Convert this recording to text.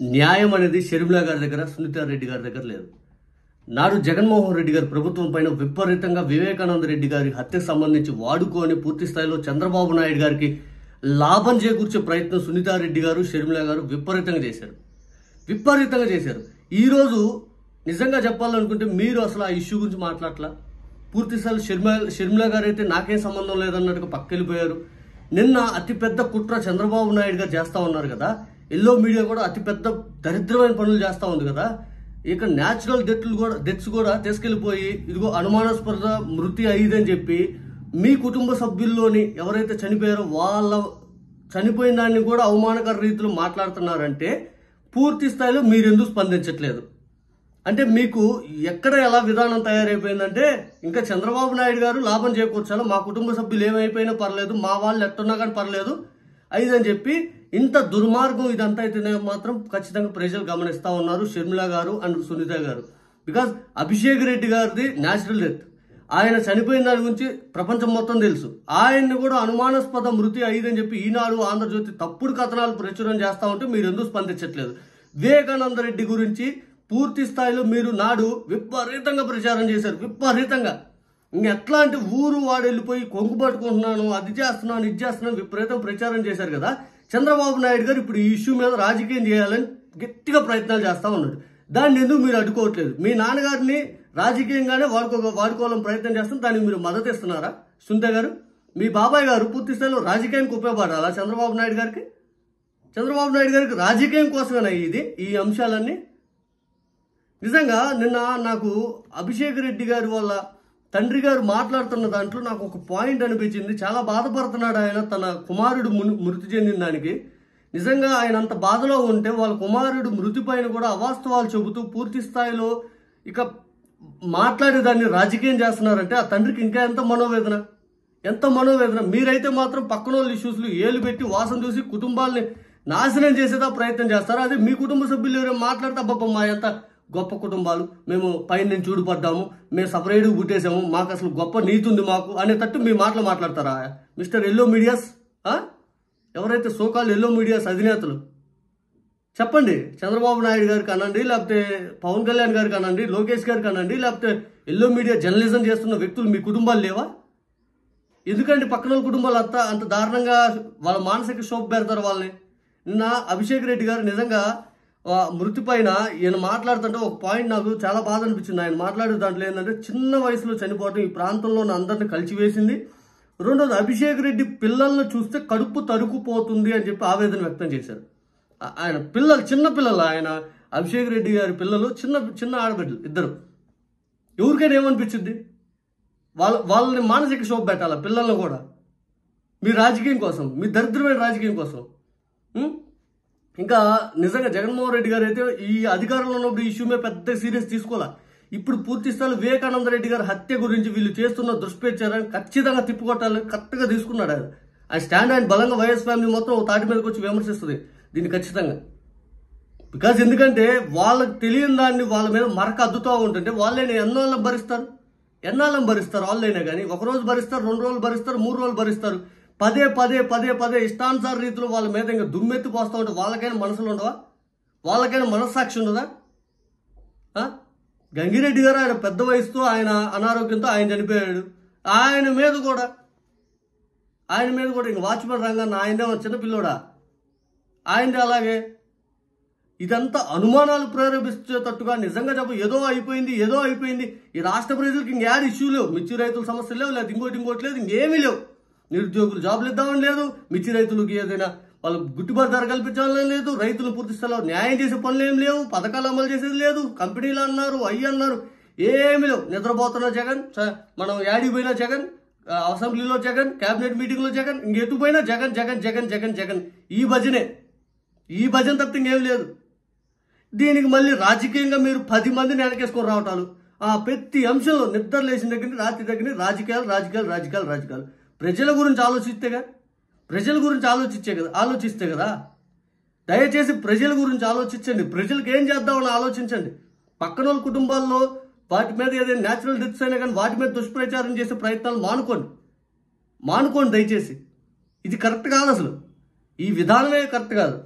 న్యాయం అనేది షర్మిల గారి దగ్గర, సునీతా రెడ్డి గారి దగ్గర లేదు. నాడు జగన్మోహన్ రెడ్డి గారి ప్రభుత్వం పైన విపరీతంగా వివేకానంద రెడ్డి గారి హత్యకు సంబంధించి వాడుకొని పూర్తి స్థాయిలో చంద్రబాబు నాయుడు గారికి లాభం చేకూర్చే ప్రయత్నం సునీతా రెడ్డి గారు, షర్మిల గారు విపరీతంగా చేశారు. ఈరోజు నిజంగా చెప్పాలనుకుంటే మీరు అసలు ఆ ఇష్యూ గురించి మాట్లాడలా. పూర్తి స్థాయిలో షర్మిల గారు అయితే నాకేం సంబంధం లేదన్నట్టుగా పక్కెళ్ళిపోయారు. నిన్న అతిపెద్ద కుట్ర చంద్రబాబు నాయుడు గారు చేస్తా ఉన్నారు కదా, ఎల్లో మీడియా కూడా అతిపెద్ద దరిద్రమైన పనులు చేస్తూ ఉంది కదా. ఇక న్యాచురల్ డెత్స్ కూడా తీసుకెళ్లిపోయి ఇదిగో అనుమానాస్పద మృతి అయ్యిందని చెప్పి మీ కుటుంబ సభ్యుల్లోని ఎవరైతే చనిపోయారో వాళ్ళ చనిపోయిన దాన్ని కూడా అవమానకర రీతిలో మాట్లాడుతున్నారంటే పూర్తి స్థాయిలో మీరు ఎందుకు స్పందించట్లేదు? అంటే మీకు ఎక్కడ ఎలా విధానం తయారైపోయిందంటే ఇంకా చంద్రబాబు నాయుడు గారు లాభం చేకూర్చాలో, మా కుటుంబ సభ్యులు ఏమైపోయినా పర్లేదు, మా వాళ్ళు ఎట్టున్నా కానీ పర్లేదు అయ్యిందని చెప్పి ఇంత దుర్మార్గం ఇదంతా అయితే మాత్రం ఖచ్చితంగా ప్రజలు గమనిస్తూ ఉన్నారు, షర్మిల గారు అండ్ సునీత గారు. బికాజ్ అభిషేక్ రెడ్డి గారిది న్యాచురల్ డెత్, ఆయన చనిపోయిన దాని గురించి ప్రపంచం మొత్తం తెలుసు. ఆయన్ని కూడా అనుమానాస్పద మృతి అయ్యిందని చెప్పి ఈనాడు, ఆంధ్రజ్యోతి తప్పుడు కథనాలు ప్రచురణ చేస్తూ ఉంటే మీరు ఎందుకు స్పందించట్లేదు? వివేకానంద రెడ్డి గురించి పూర్తి స్థాయిలో మీరు నాడు విపరీతంగా ప్రచారం చేశారు, విపరీతంగా. ఇంకెట్లాంటి ఊరు వాడు వెళ్ళిపోయి కొంగు పట్టుకుంటున్నాను, అది చేస్తున్నాను, ఇది చేస్తున్నాను విపరీతం ప్రచారం చేశారు కదా. చంద్రబాబు నాయుడు గారు ఇప్పుడు ఈ ఇష్యూ మీద రాజకీయం చేయాలని గట్టిగా ప్రయత్నాలు చేస్తూ ఉన్నాడు. దాన్ని ఎందుకు మీరు అడ్డుకోవట్లేదు? మీ నాన్నగారిని రాజకీయంగానే వాడుకోవాలని ప్రయత్నం చేస్తున్నారు, దానికి మీరు మద్దతు ఇస్తున్నారా? సునీత గారు, మీ బాబాయ్ గారు పూర్తి స్థాయిలో రాజకీయానికి ఉపయోగపడాలా చంద్రబాబు నాయుడు గారికి? చంద్రబాబు నాయుడు గారికి రాజకీయం కోసమేనా ఈ అంశాలన్నీ? నిజంగా నిన్న నాకు అభిషేక్ రెడ్డి గారి వాళ్ళ తండ్రి గారు మాట్లాడుతున్న దాంట్లో నాకు ఒక పాయింట్ అనిపించింది. చాలా బాధపడుతున్నాడు ఆయన, తన కుమారుడు మృతి చెందిన దానికి. నిజంగా ఆయన అంత బాధలో ఉంటే వాళ్ళ కుమారుడు మృతి పైన కూడా అవాస్తవాలు చెబుతూ పూర్తి స్థాయిలో ఇక మాట్లాడేదాన్ని రాజకీయం చేస్తున్నారంటే ఆ తండ్రికి ఇంకా ఎంత మనోవేదన. మీరైతే మాత్రం పక్కన వాళ్ళ ఇష్యూస్లు ఏలు పెట్టి వాసన చూసి కుటుంబాలని నాశనం చేసేదా ప్రయత్నం చేస్తారా? అదే మీ కుటుంబ సభ్యులు ఎవరైనా మాట్లాడితే అబ్బబ్బ మా ఎంత గొప్ప కుటుంబాలు, మేము పైన నుంచి చూడుపడ్డాము, మేము సపరేట్గా పుట్టేసాము, మాకు అసలు గొప్ప నీతి ఉంది మాకు అనేటట్టు మీ మాటలు మాట్లాడతారా మిస్టర్ ఎల్లో మీడియాస్? ఎవరైతే సోకాల్ ఎల్లో మీడియాస్ అధినేతలు చెప్పండి. చంద్రబాబు నాయుడు గారికి అనండి, లేకపోతే పవన్ కళ్యాణ్ గారికి అనండి, లోకేష్ గారికి అనండి, లేకపోతే ఎల్లో మీడియా జర్నలిజం చేస్తున్న వ్యక్తులు మీ కుటుంబాలు లేవా? ఎందుకంటే పక్కన వాళ్ళ కుటుంబాలు అంత దారుణంగా వాళ్ళ మానసిక శోభ పెడతారు వాళ్ళని. నిన్న అభిషేక్ రెడ్డి గారు నిజంగా మృతి పైన ఈయన మాట్లాడుతుంటే ఒక పాయింట్ నాకు చాలా బాధ అనిపించింది. ఆయన మాట్లాడే దాంట్లో ఏంటంటే చిన్న వయసులో చనిపోవడం ఈ ప్రాంతంలో అందరిని కలిసివేసింది. రెండోది, అభిషేక్ రెడ్డి పిల్లల్ని చూస్తే కడుపు తరుకుపోతుంది అని చెప్పి ఆవేదన వ్యక్తం చేశారు. ఆయన చిన్న పిల్లలు, ఆయన అభిషేక్ రెడ్డి గారి పిల్లలు చిన్న ఆడబిడ్డలు ఇద్దరు. ఎవరికైనా ఏమనిపించింది? వాళ్ళని మానసిక శోభ పెట్టాలా పిల్లల్ని కూడా మీ రాజకీయం కోసం, మీ దరిద్రమైన రాజకీయం కోసం. ఇంకా నిజంగా జగన్మోహన్ రెడ్డి గారు అయితే ఈ అధికారంలో ఉన్నప్పుడు ఈ ఇష్యూ మీద పెద్ద సీరియస్ తీసుకోవాలా. ఇప్పుడు పూర్తి స్థాయిలో వివేకానంద రెడ్డి గారి హత్య గురించి వీళ్ళు చేస్తున్న దుష్ప్రచారాన్ని ఖచ్చితంగా తిప్పికొట్టాలని కరెక్ట్గా తీసుకున్నాడు ఆయన. ఆయన స్టాండ్ ఆయన బలంగా వైఎస్ ఫ్యామిలీ మొత్తం తాటి మీదకి వచ్చి విమర్శిస్తుంది దీన్ని ఖచ్చితంగా. బికాజ్ ఎందుకంటే వాళ్ళకి తెలియని దాన్ని వాళ్ళ మీద మరక అద్దుతూ ఉంటుంటే వాళ్ళైనా ఎన్నాళ్ళని భరిస్తారు వాళ్ళైనా కానీ. ఒకరోజు భరిస్తారు, 2 రోజులు భరిస్తారు, 3 రోజులు భరిస్తారు. పదే ఇష్టానుసార రీతిలో వాళ్ళ మీద ఇంకా దుమ్మెత్తి పోస్తూ ఉంటే వాళ్ళకైనా మనసులు ఉండవా? వాళ్ళకైనా మనస్సాక్షి ఉండదా? గంగిరెడ్డి గారు ఆయన పెద్ద వయసుతో ఆయన అనారోగ్యంతో ఆయన చనిపోయాడు. ఆయన మీద కూడా ఇంక వాచ్మెన్ రంగాన్ని ఆయనే చిన్నపిల్లోడా ఆయనది. అలాగే ఇదంతా అనుమానాలు ప్రేరేపించేటట్టుగా నిజంగా ఏదో అయిపోయింది. ఈ రాష్ట్ర ప్రజలకు ఇంకేడు ఇష్యూ లేవు, మిర్చి రైతుల సమస్యలు లేవు, లేదా ఇంకోటి లేదు, ఇంకేమీ లేవు. నిరుద్యోగులు జాబులు ఇద్దామని లేదు, మిర్చి రైతులకు ఏదైనా వాళ్ళు గిట్టుబాటు ధర కల్పించాలని లేదు, రైతులు పూర్తి స్థాయిలో న్యాయం చేసే పనులు ఏం లేవు, పథకాలు అమలు చేసేది లేదు, కంపెనీలు అన్నారు, అన్నారు, ఏమీ లేవు. నిద్రపోతున్న జగన్, మనం యాడికి పోయినా జగన్, అసెంబ్లీలో జగన్, కేబినెట్ మీటింగ్లో జగన్, ఇంకెటు పోయినా జగన్. ఈ భజన తప్పితే ఇంకేం లేదు. దీనికి మళ్ళీ రాజకీయంగా మీరు 10 మందిని వెనకేసుకొని రావటాలు, ప్రతి అంశంలో నిద్ర లేచిన దగ్గర రాత్రి దగ్గర రాజకీయాలు. ప్రజల గురించి ఆలోచిస్తే కదా. దయచేసి ప్రజల గురించి ఆలోచించండి, ప్రజలకు ఏం చేద్దామని ఆలోచించండి. పక్కన వాళ్ళ కుటుంబాల్లో వాటి మీద ఏదైనా న్యాచురల్ డెత్స్ అయినా కానీ వాటి మీద దుష్ప్రచారం చేసే ప్రయత్నాలు మానుకోండి దయచేసి. ఇది కరెక్ట్ కాదు, అసలు ఈ విధానమే కరెక్ట్ కాదు.